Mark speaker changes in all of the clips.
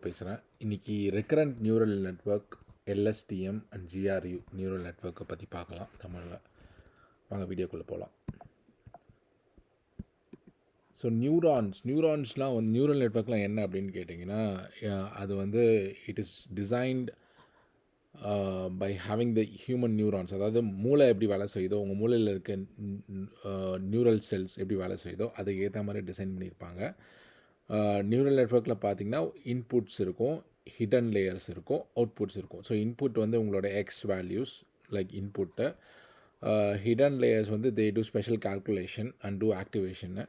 Speaker 1: பேசுகிறேன். இன்றைக்கி recurrent neural network LSTM and GRU neural நெட்வொர்க்கை பற்றி பார்க்கலாம் தமிழில். வாங்க வீடியோக்குள்ளே போகலாம். ஸோ நியூரான்ஸ்லாம் வந்து நியூரல் நெட்வொர்க்லாம் என்ன அப்படின்னு கேட்டிங்கன்னா, அது வந்து it is designed by having the human neurons. அதாவது மூளை எப்படி வேலை செய்யுதோ, உங்கள் மூளையில் இருக்க நியூரல் செல்ஸ் எப்படி வேலை செய்யுதோ அதுக்கு ஏற்ற மாதிரி டிசைன் பண்ணியிருப்பாங்க. நியூரல் நெட்வொர்க்கில் பார்த்தீங்கன்னா இன்புட்ஸ் இருக்கும், ஹிடன் லேயர்ஸ் இருக்கும், அவுட்புட்ஸ் இருக்கும். ஸோ இன்புட் வந்து உங்களோட X values like input, hidden layers வந்து they do special calculation and do ஆக்டிவேஷன்னு,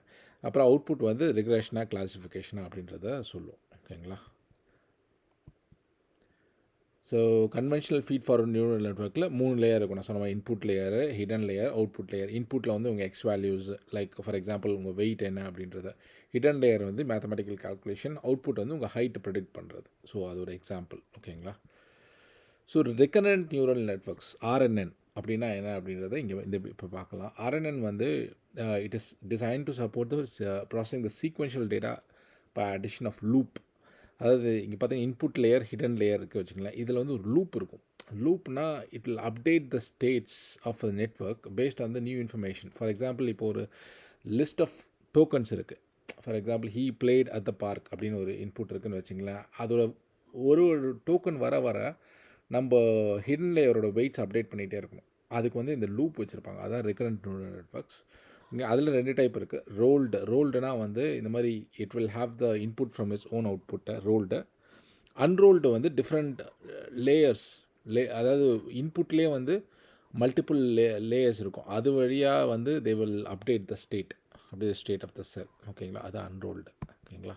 Speaker 1: அப்புறம் அவுட்புட் வந்து ரிக்ரெஷனாக கிளாஸிஃபிகேஷனாக அப்படின்றத சொல்லும். ஓகேங்களா? So conventional feed forward neural நெட்வொர்க்கில் 3 லேயர் இருக்கும். நான் சொன்ன மாதிரி input layer, hidden layer, output layer. இன்புட்டில் வந்து உங்கள் X values like for example உங்கள் வெயிட் என்ன அப்படின்றத, ஹிடன் லேயர் வந்து மேத்தமெட்டிக்கல் கால்குலேஷன், அவுட்புட் வந்து உங்கள் ஹைட் ப்ரெடிக்ட் பண்ணுறது. ஸோ அது ஒரு எக்ஸாம்பிள். ஓகேங்களா? So recurrent neural networks RNN அப்படின்னா என்ன அப்படின்றத இங்கே இப்போ பார்க்கலாம். ஆர்என்என் வந்து it is design to support processing the sequential data by addition of loop. அதாவது இங்கே பார்த்தீங்கன்னா இன்புட் லேயர், ஹிடன் லேயர் இருக்குது வச்சுங்களேன். இதில் வந்து ஒரு லூப் இருக்கும். லூப்னா it will update the states of the network based on the new information. For example இப்போ ஒரு லிஸ்ட் ஆஃப் டோக்கன்ஸ் இருக்குது. For example he played at the park அப்படின்னு ஒரு இன்புட் இருக்குதுன்னு வச்சுங்களேன். அதோட ஒரு டோக்கன் வர நம்ம ஹிடன் லேயரோட வெயிட்ஸ் அப்டேட் பண்ணிகிட்டே இருக்கணும். அதுக்கு வந்து இந்த லூப் வச்சுருப்பாங்க. அதான் ரெக்கரண்ட் நியூரல் நெட்வொர்க்ஸ். இங்கே அதில் 2 டைப் இருக்குது. ரோல்டுனா வந்து இந்த மாதிரி it will have the input from its own அவுட்புட்டை ரோல்டு. அன்ரோல்டு வந்து டிஃப்ரெண்ட் லேயர்ஸ் அதாவது இன்புட்லேயே வந்து மல்டிப்புள் லேயர்ஸ் இருக்கும். அது வழியாக வந்து they will update the state of the cell. ஓகேங்களா? அது அன்ரோல்டு. ஓகேங்களா?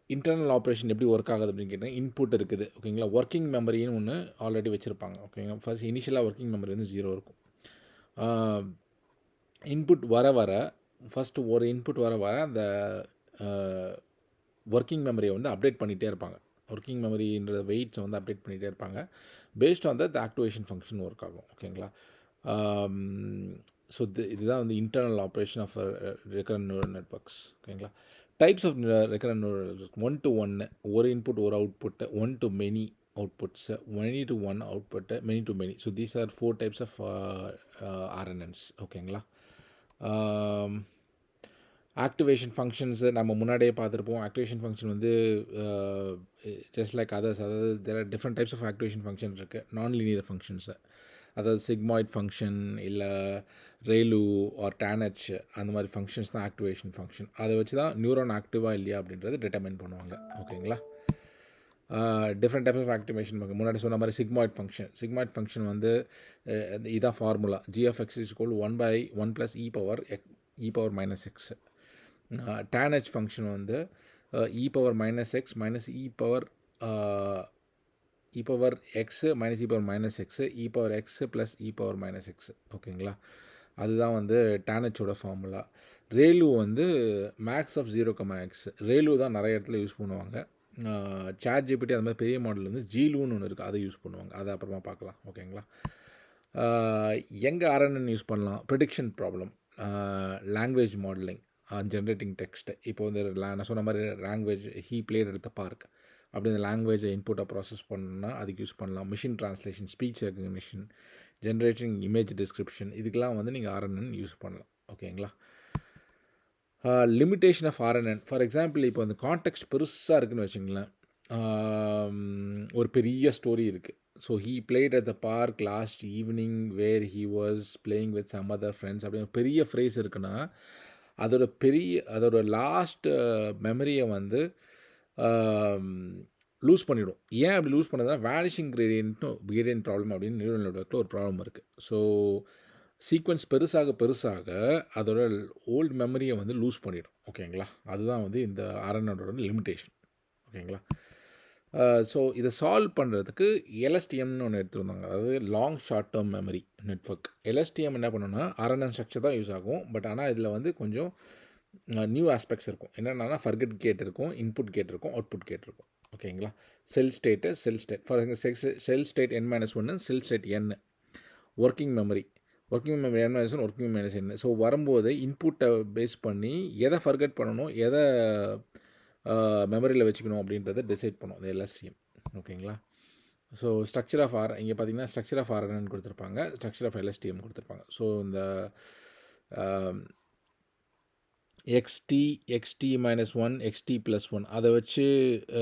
Speaker 1: இன்டர்னல் ஆப்ரேஷன் எப்படி ஒர்க் ஆகுது அப்படின்னு கேட்டால் இன்புட் இருக்குது. ஓகேங்களா? ஒர்க்கிங் மெமரின்னு ஒன்று ஆல்ரெடி வச்சுருப்பாங்க. ஓகேங்களா? ஃபர்ஸ்ட் இனிஷியலாக ஒர்க்கிங் மெமரி வந்து 0 இருக்கும். இன்புட் வர ஃபஸ்ட்டு ஒரு இன்புட் வர அந்த ஒர்க்கிங் மெமரியை வந்து அப்டேட் பண்ணிகிட்டே இருப்பாங்க. ஒர்க்கிங் மெமரின்ற வெயிட்ஸை வந்து அப்டேட் பண்ணிகிட்டே இருப்பாங்க. Based on the activation function work ஆகும். ஓகேங்களா? ஸோ இதுதான் வந்து internal operation of recurrent neural networks. ஓகேங்களா? Types of recurrent neural network 1 to 1, ஒரு இன்புட் ஒரு output, 1 to many outputs, many to one output, many to many. So these are 4 types of RNNs. ஓகேங்களா? Activation functions நம்ம முன்னாடியே பார்த்துருப்போம். Activation function வந்து just like others. அதாவது there are different types of activation function இருக்குது. Non linear functions, அதாவது sigmoid function இல்லை ReLU R டேனச் அந்த மாதிரி ஃபங்க்ஷன்ஸ் தான் ஆக்டிவேஷன் ஃபங்க்ஷன். அதை வச்சு தான் நியூரான் ஆக்டிவாக இல்லையா அப்படின்றது டிட்டர்மைன் பண்ணுவாங்க. ஓகேங்களா? டிஃப்ரெண்ட் டைப் ஆஃப் ஆக்டிவேஷன் முன்னாடி சொன்ன மாதிரி சிக்மாய்ட் ஃபங்க்ஷன் வந்து இதான் formula. g(x) = 1/1 + e power minus x. tan(h) function வந்து e power minus x minus e power x minus e power minus x, e power x plus e power minus x. ஓகேங்களா? அதுதான் வந்து tan(h)ஓட formula. ரேலு வந்து maths of 0, x. ரேலு தான் நிறைய இடத்துல use பண்ணுவாங்க. Chat GPT அந்த மாதிரி பெரிய மாடல் வந்து ஜீலுன்னு ஒன்று இருக்குது, அதை யூஸ் பண்ணுவாங்க. அதை அப்புறமா பார்க்கலாம். ஓகேங்களா? எங்கே ஆர்என்என் யூஸ் பண்ணலாம்? Prediction problem, language modeling, generating text. இப்போ வந்து நான் சொன்ன மாதிரி language he played at the park அப்படி இந்த லாங்குவேஜை இன்புட்டாக ப்ராசஸ் பண்ணணும்னா அதுக்கு யூஸ் பண்ணலாம். Machine translation, speech recognition, generating image description, இதுக்கெல்லாம் வந்து நீங்கள் ஆர்என்என் யூஸ் பண்ணலாம். ஓகேங்களா? Limitation of RNN. For example இப்போ அந்த கான்டெக்ஸ்ட் பெருசாக இருக்குதுன்னு வச்சுங்களேன். ஒரு பெரிய ஸ்டோரி இருக்குது. So he played at the park last evening where he was playing with some other friends அப்படின்னு பெரிய ஃப்ரேஸ் இருக்குன்னா அதோட லாஸ்ட் மெமரியை வந்து லூஸ் பண்ணிவிடும். ஏன் அப்படி லூஸ் பண்ணதுன்னா வேனிஷிங் கிரேடியன்ட் ப்ராப்ளம் அப்படின்னு நியூரல் நெட்வொர்க்கில் ஒரு ப்ராப்ளம் இருக்குது. ஸோ சீக்வன்ஸ் பெருசாக அதோட ஓல்டு மெமரியை வந்து லூஸ் பண்ணிடும். ஓகேங்களா? அதுதான் வந்து இந்த ஆர்என்எனோட லிமிட்டேஷன். ஓகேங்களா? ஸோ இதை சால்வ் பண்ணுறதுக்கு எல்எஸ்டிஎம்னு ஒன்று எடுத்துருந்தாங்க. அதாவது long short term memory network. LSTM என்ன பண்ணுன்னா ஆர்என்என் ஸ்ட்ரக்சர் தான் யூஸ் ஆகும். பட் ஆனால் இதில் வந்து கொஞ்சம் நியூ ஆஸ்பெக்ட்ஸ் இருக்கும். என்னென்னா ஃபர்கெட் கேட் இருக்கும், இன்புட் கேட் இருக்கும், அவுட்புட் கேட் இருக்கும். ஓகேங்களா? செல் state for sell state n-1, sell state n. Working memory n-1, working minus n. So வரும்போது இன்புட்டை பேஸ் பண்ணி எதை ஃபர்கெட் பண்ணணும், எதை மெமரியில் வச்சுக்கணும் அப்படின்றத டிசைட் பண்ணும் இந்த எல்எஸ்டிஎம். ஓகேங்களா? ஸோ ஸ்ட்ரக்சர் ஆஃப் ஆர் இங்கே பார்த்தீங்கன்னா ஸ்ட்ரக்சர் ஆஃப் ஆர்என்னு கொடுத்துருப்பாங்க, ஸ்ட்ரக்சர் ஆஃப் எல்எஸ்டிஎம் கொடுத்துருப்பாங்க. ஸோ இந்த XT-1 XT+1 அதை வச்சு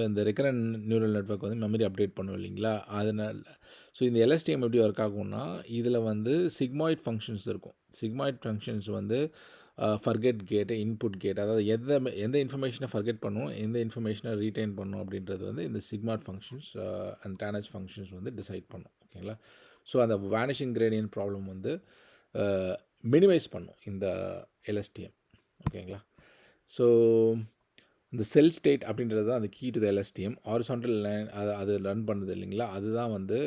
Speaker 1: இந்த ரெக்கரண்ட் நியூரல் நெட்வொர்க் வந்து மெமரி அப்டேட் பண்ணும் இல்லைங்களா? அதனால் ஸோ இந்த எல்எஸ்டிஎம் எப்படி ஒர்க் ஆகும்னா, இதில் வந்து சிக்மாய்ட் ஃபங்க்ஷன்ஸ் இருக்கும். சிக்மாய்ட் ஃபங்க்ஷன்ஸ் வந்து ஃபர்கெட் கேட்டு, இன்புட் கேட், அதாவது எந்த இன்ஃபர்மேஷனை ஃபர்கெட் பண்ணும், எந்த இன்ஃபர்மேஷனை ரீட்டைன் பண்ணும் அப்படின்றது வந்து இந்த சிக்மாட் ஃபங்க்ஷன்ஸ் அண்ட் டேனேஜ் ஃபங்க்ஷன்ஸ் வந்து டிசைட் பண்ணும். ஓகேங்களா? ஸோ அந்த வேனிஷிங் கிரேடியன்ட் ப்ராப்ளம் வந்து மினிமைஸ் பண்ணும் இந்த எல்எஸ்டிஎம். ஓகேங்களா? ஸோ இந்த செல் ஸ்டேட் அப்படின்றது தான் அந்த key to the LSTM. Horizontal line அது ரன் பண்ணுது இல்லைங்களா? அதுதான் வந்து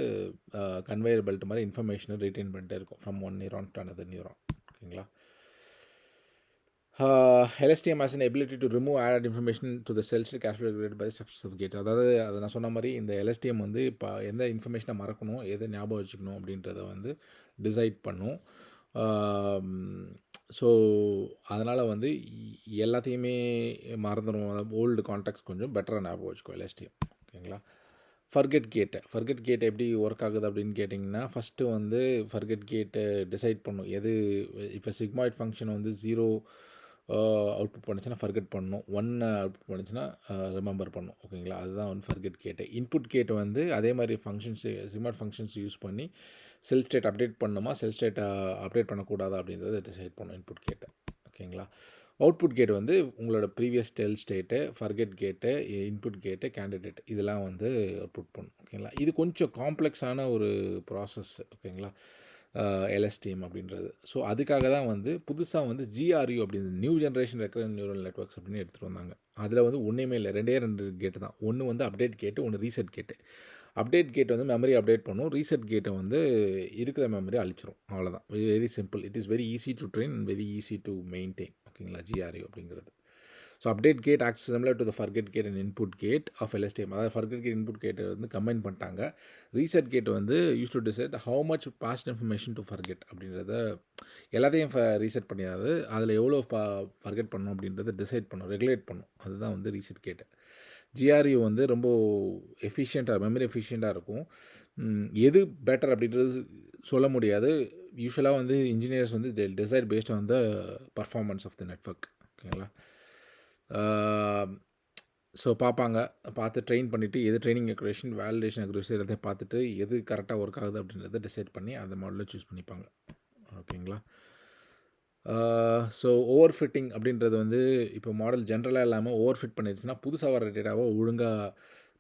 Speaker 1: கன்வேயர் பெல்ட் மாதிரி இன்ஃபர்மேஷனை ரீட்டைன் பண்ணிட்டே இருக்கும் from one neuron to another neuron. ஓகேங்களா? LSTM has an ability to remove added information to the cell state calculated by the structures of gate. அதாவது அதை நான் சொன்ன மாதிரி இந்த LSTM வந்து இப்போ எந்த இன்ஃபர்மேஷனை மறக்கணும், எதை ஞாபகம் வச்சுக்கணும் அப்படின்றத வந்து டிசைட் பண்ணும். ஸோ அதனால் வந்து எல்லாத்தையுமே மறந்துடும். ஓல்டு கான்டாக்ட்ஸ் கொஞ்சம் பெட்டராக ஞாபகம் வச்சுக்கோ LSTM. ஓகேங்களா? ஃபர்கெட் கேட் எப்படி ஒர்க் ஆகுது அப்படின்னு கேட்டிங்கன்னா, ஃபஸ்ட்டு வந்து ஃபர்கெட் கேட்டை டிசைட் பண்ணும். எது இப்போ சிக்மாய்ட் ஃபங்க்ஷன் வந்து 0 அவுட்புட் பண்ணுச்சுன்னா ஃபர்கெட் பண்ணணும், 1 அவுட்புட் பண்ணுச்சுன்னா ரிமெம்பர் பண்ணும். ஓகேங்களா? அதுதான் வந்து ஃபர்கெட் கேட்டு. இன்புட் கேட்டு வந்து அதே மாதிரி சிக்மாய்ட் ஃபங்க்ஷன்ஸ் யூஸ் பண்ணி செல் ஸ்டேட் அப்டேட் பண்ணணுமா, செல் ஸ்டேட்டை அப்டேட் பண்ணக்கூடாதா அப்படின்றத டிசைட் பண்ணும் இன்புட் கேட்டை. ஓகேங்களா? அவுட்புட் கேட் வந்து உங்களோட ப்ரீவியஸ் செல் ஸ்டேட்டு, ஃபர்கெட் கேட்டு, இன்புட் கேட்டு, கேண்டிடேட் இதெல்லாம் வந்து அவுட்புட் பண்ணும். ஓகேங்களா? இது கொஞ்சம் காம்ப்ளெக்ஸான ஒரு ப்ராசஸ். ஓகேங்களா? LSTM அப்படின்றது. ஸோ அதுக்காக தான் வந்து புதுசாக வந்து GRU அப்படின்னு new generation recurrent neural networks அப்படின்னு எடுத்துகிட்டு வந்தாங்க. அதில் வந்து ஒன்றுமே இல்லை, 2 கேட்டு தான். ஒன்று வந்து அப்டேட் கேட்டு, ஒன்று ரீசெட் கேட்டு. அப்டேட் கேட் வந்து மெமரி அப்டேட் பண்ணும், ரீசெட் கேட்டை வந்து இருக்கிற மெமரி அழிச்சிரும். அவ்வளோதான். Very simple. It is very easy to train and very easy to maintain. ஓகேங்களா? GRU அப்படிங்கிறது. So update gate acts similar to the forget gate and input gate of LSTM. அதாவது forget gate input கேட்டை வந்து combine பண்ணிட்டாங்க. Reset gate வந்து use to decide how much past information to forget அப்படின்றத எல்லாத்தையும் reset பண்ணிடாது, அதில் எவ்வளோ ஃபர்கெட் பண்ணணும் அப்படின்றத டிசைட் பண்ணும், ரெகுலேட் பண்ணும். அதுதான் வந்து ரீசெட் கேட்டு. GRU வந்து ரொம்ப எஃபிஷியண்ட்டாக, மெமரி எஃபிஷியண்ட்டாக இருக்கும். எது பெட்டர் அப்படின்றது சொல்ல முடியாது. யூஸ்வலாக வந்து இன்ஜினியர்ஸ் வந்து decide based on the performance of the network. ஓகேங்களா? ஸோ பார்த்து ட்ரெயின் பண்ணிவிட்டு எது ட்ரைனிங் அக்யூரேஷன், வேலிடேஷன் அக்யூரேசி எல்லாத்தையும் பார்த்துட்டு எது கரெக்டாக ஒர்க் ஆகுது அப்படின்றத டிசைட் பண்ணி அந்த மாடலில் சூஸ் பண்ணிப்பாங்க. ஓகேங்களா? ஸோ ஓவர் ஃபிட்டிங் அப்படின்றது வந்து இப்போ மாடல் ஜென்ரலாக இல்லாமல் ஓவர் ஃபிட் பண்ணிடுச்சுன்னா புதுசாக வர டேட்டாவை ஒழுங்காக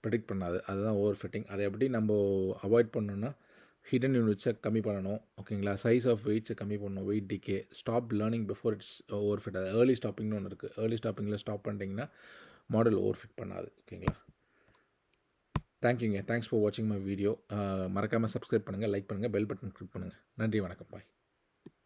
Speaker 1: ப்ரெடிக்ட் பண்ணாது. அதுதான் ஓவர் ஃபிட்டிங். அதை எப்படி நம்ம அவாய்ட் பண்ணணும்னா, ஹிடன் யூனிட்ஸை கம்மி பண்ணணும். ஓகேங்களா? சைஸ் ஆஃப் வெயிட்ஸை கம்மி பண்ணணும், weight decay, stop learning before it's overfit. அது ஏர்லி ஸ்டாப்பிங்னு ஒன்று இருக்குது. ஏர்லி ஸ்டாப்பிங்கில் ஸ்டாப் பண்ணிட்டீங்கன்னா மாடல் ஓவர் ஃபிட் பண்ணாது. ஓகேங்களா? தேங்க்யூங்க. தேங்க்ஸ் ஃபார் வாட்சிங் மை வீடியோ. மறக்காமல் சப்ஸ்கிரைப் பண்ணுங்கள், லைக் பண்ணுங்கள், பெல் பட்டன் கிளிக் பண்ணுங்கள். நன்றி, வணக்கம், பாய்.